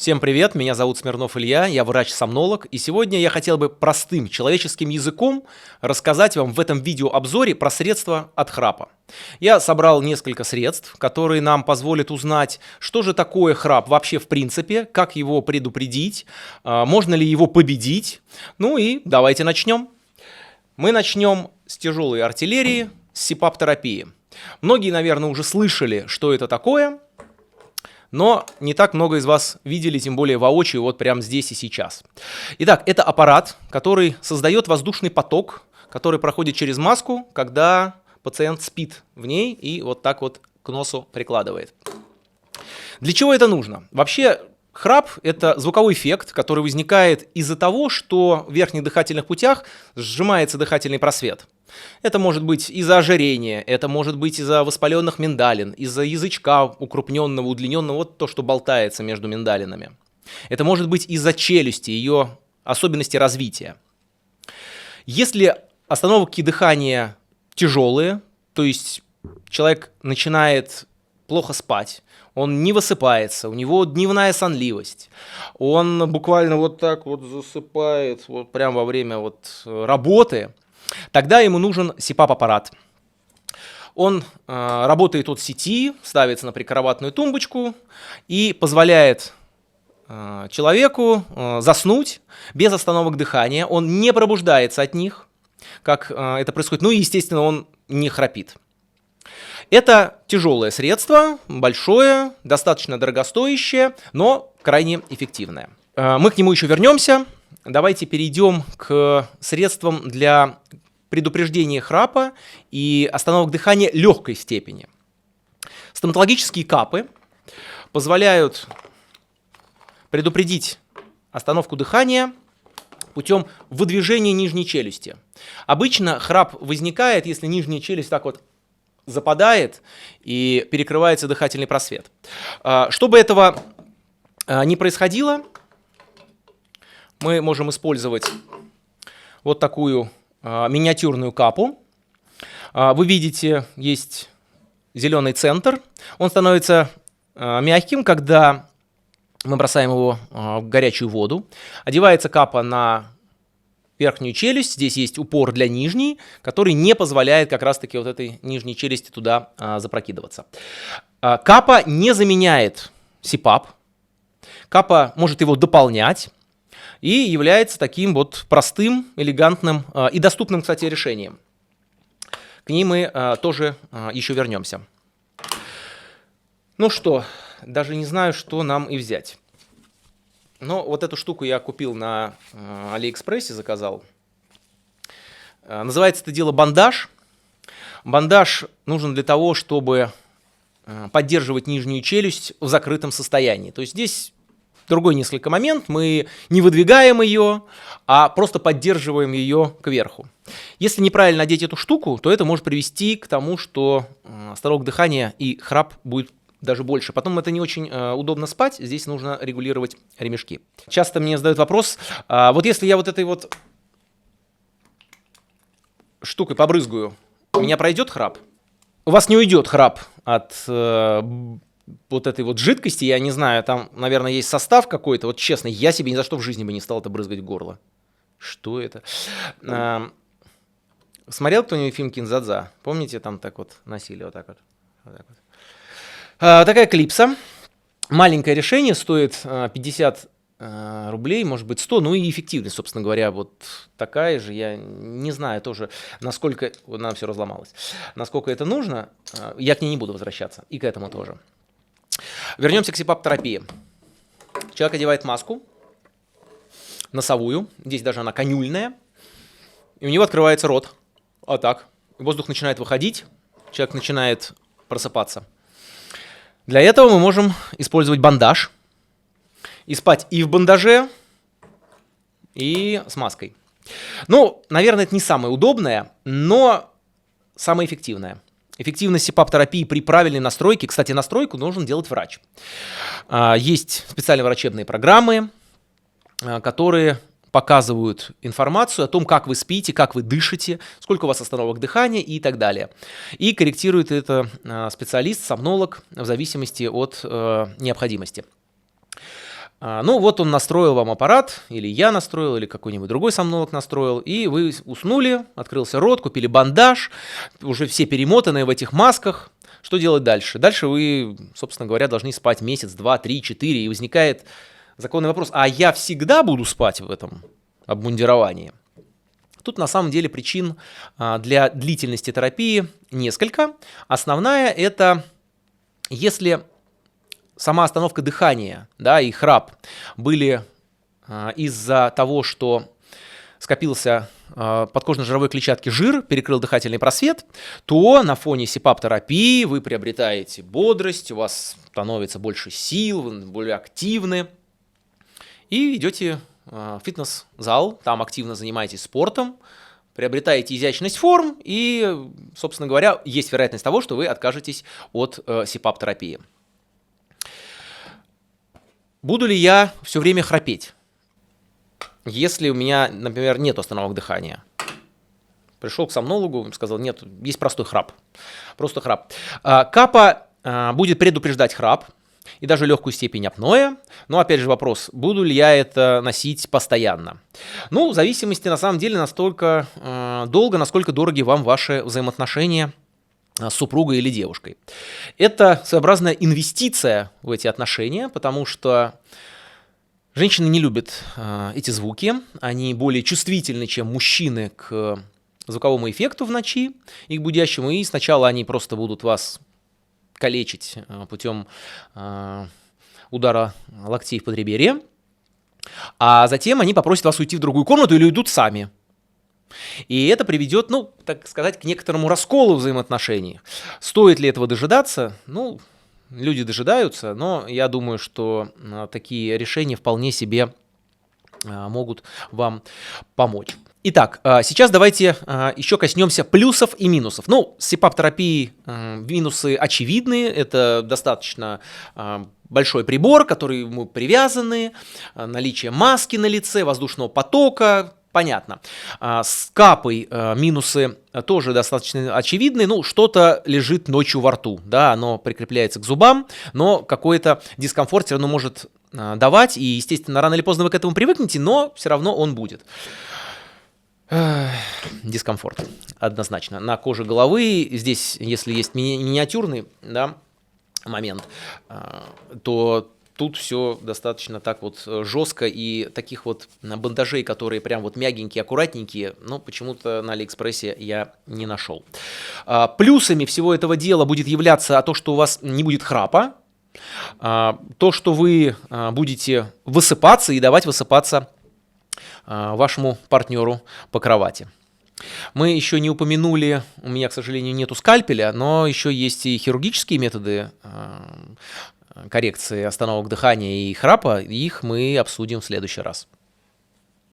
Всем привет, меня зовут Смирнов Илья, я врач-сомнолог, и сегодня я хотел бы простым человеческим языком рассказать вам в этом видеообзоре про средства от храпа. Я собрал несколько средств, которые нам позволят узнать, что же такое храп вообще в принципе, как его предупредить, можно ли его победить. Ну и давайте начнем. Мы начнем с тяжелой артиллерии, с СИПАП-терапии. Многие, наверное, уже слышали, что это такое. Но не так много из вас видели, тем более воочию, вот прямо здесь и сейчас. Итак, это аппарат, который создает воздушный поток, который проходит через маску, когда пациент спит в ней и вот так вот к носу прикладывает. Для чего это нужно? Вообще, храп – это звуковой эффект, который возникает из-за того, что в верхних дыхательных путях сжимается дыхательный просвет. Это может быть из-за ожирения, это может быть из-за воспаленных миндалин, из-за язычка укрупненного, удлиненного, вот то, что болтается между миндалинами. Это может быть из-за челюсти, ее особенности развития. Если остановки дыхания тяжелые, то есть человек начинает плохо спать, он не высыпается, у него дневная сонливость, он буквально вот так вот засыпает вот прямо во время вот работы, тогда ему нужен СИПАП-аппарат. Он работает от сети, ставится на прикроватную тумбочку и позволяет человеку заснуть без остановок дыхания. Он не пробуждается от них, как это происходит, ну и, естественно, он не храпит. Это тяжелое средство, большое, достаточно дорогостоящее, но крайне эффективное. Мы к нему еще вернемся. Давайте перейдем к средствам для предупреждения храпа и остановок дыхания легкой степени. Стоматологические капы позволяют предупредить остановку дыхания путем выдвижения нижней челюсти. Обычно храп возникает, если нижняя челюсть так вот западает и перекрывается дыхательный просвет. Чтобы этого не происходило, мы можем использовать вот такую миниатюрную капу. Вы видите, есть зеленый центр. Он становится мягким, когда мы бросаем его в горячую воду. Одевается капа на верхнюю челюсть. Здесь есть упор для нижней, который не позволяет как раз-таки вот этой нижней челюсти туда запрокидываться. Капа не заменяет СИПАП. Капа может его дополнять и является таким вот простым, элегантным и доступным, кстати, решением. К ним мы тоже еще вернемся. Ну что, даже не знаю, что нам и взять. Но вот эту штуку я купил на Алиэкспрессе, заказал. Называется это дело бандаж. Бандаж нужен для того, чтобы поддерживать нижнюю челюсть в закрытом состоянии. То есть здесь другой несколько момент, мы не выдвигаем ее, а просто поддерживаем ее кверху. Если неправильно одеть эту штуку, то это может привести к тому, что остановок дыхания и храп будет даже больше. Потом это не очень удобно спать, здесь нужно регулировать ремешки. Часто мне задают вопрос, вот если я вот этой вот штукой побрызгаю, у меня пройдет храп? У вас не уйдет храп от вот этой вот жидкости, я не знаю, там, наверное, есть состав какой-то, вот честно, я себе ни за что в жизни бы не стал это брызгать в горло. Что это? Смотрел кто-нибудь фильм «Кин-дза-дза»? Помните, там так вот носили вот так вот? Вот так вот. Такая клипса. Маленькое решение, стоит 50 рублей, может быть 100, ну и эффективность, собственно говоря, вот такая же. Я не знаю тоже, насколько... Вот она все разломалась. Насколько это нужно, я к ней не буду возвращаться. И к этому тоже. Вернемся к СИПАП-терапии. Человек одевает маску носовую, здесь даже она канюльная, и у него открывается рот. А так. Воздух начинает выходить, человек начинает просыпаться. Для этого мы можем использовать бандаж и спать и в бандаже, и с маской. Ну, наверное, это не самое удобное, но самое эффективное. Эффективность СИПАП-терапии при правильной настройке, кстати, настройку должен делать врач. Есть специальные врачебные программы, которые показывают информацию о том, как вы спите, как вы дышите, сколько у вас остановок дыхания и так далее. И корректирует это специалист, сомнолог в зависимости от необходимости. Ну, вот он настроил вам аппарат, или я настроил, или какой-нибудь другой сомнолог настроил, и вы уснули, открылся рот, купили бандаж, уже все перемотанные в этих масках. Что делать дальше? Дальше вы, собственно говоря, должны спать месяц, 2, 3, 4, и возникает законный вопрос, а я всегда буду спать в этом обмундировании? Тут на самом деле причин для длительности терапии несколько. Основная – это если сама остановка дыхания, да, и храп были из-за того, что скопился подкожно-жировой клетчатке жир, перекрыл дыхательный просвет, то на фоне СИПАП-терапии вы приобретаете бодрость, у вас становится больше сил, вы более активны, и идете в фитнес-зал, там активно занимаетесь спортом, приобретаете изящность форм, и, собственно говоря, есть вероятность того, что вы откажетесь от СИПАП-терапии. Буду ли я все время храпеть, если у меня, например, нет остановок дыхания? Пришел к сомнологу, сказал, нет, есть простой храп, просто храп. Капа будет предупреждать храп и даже легкую степень апноэ, но опять же вопрос, буду ли я это носить постоянно? Ну, в зависимости на самом деле настолько долго, насколько дороги вам ваши взаимоотношения с супругой или девушкой. Это своеобразная инвестиция в эти отношения, потому что женщины не любят эти звуки, они более чувствительны, чем мужчины к звуковому эффекту в ночи, их будящему, и сначала они просто будут вас калечить путем удара локтей в подреберье, а затем они попросят вас уйти в другую комнату или уйдут сами. И это приведет, ну, так сказать, к некоторому расколу взаимоотношений. Стоит ли этого дожидаться? Ну, люди дожидаются, но я думаю, что такие решения вполне себе могут вам помочь. Итак, сейчас давайте еще коснемся плюсов и минусов. Ну, с СИПАП-терапией минусы очевидны. Это достаточно большой прибор, к которому привязаны, наличие маски на лице, воздушного потока. Понятно. С капой минусы тоже достаточно очевидны. Ну, что-то лежит ночью во рту, да, оно прикрепляется к зубам, но какой-то дискомфорт все равно может давать, и, естественно, рано или поздно вы к этому привыкнете, но все равно он будет. Дискомфорт, однозначно. На коже головы, здесь, если есть миниатюрный, да, момент, то тут все достаточно так вот жестко, и таких вот бандажей, которые прям вот мягенькие, аккуратненькие, ну, почему-то на Алиэкспрессе я не нашел. Плюсами всего этого дела будет являться то, что у вас не будет храпа, то, что вы будете высыпаться и давать высыпаться вашему партнеру по кровати. Мы еще не упомянули, у меня, к сожалению, нету скальпеля, но еще есть и хирургические методы коррекции остановок дыхания и храпа, их мы обсудим в следующий раз.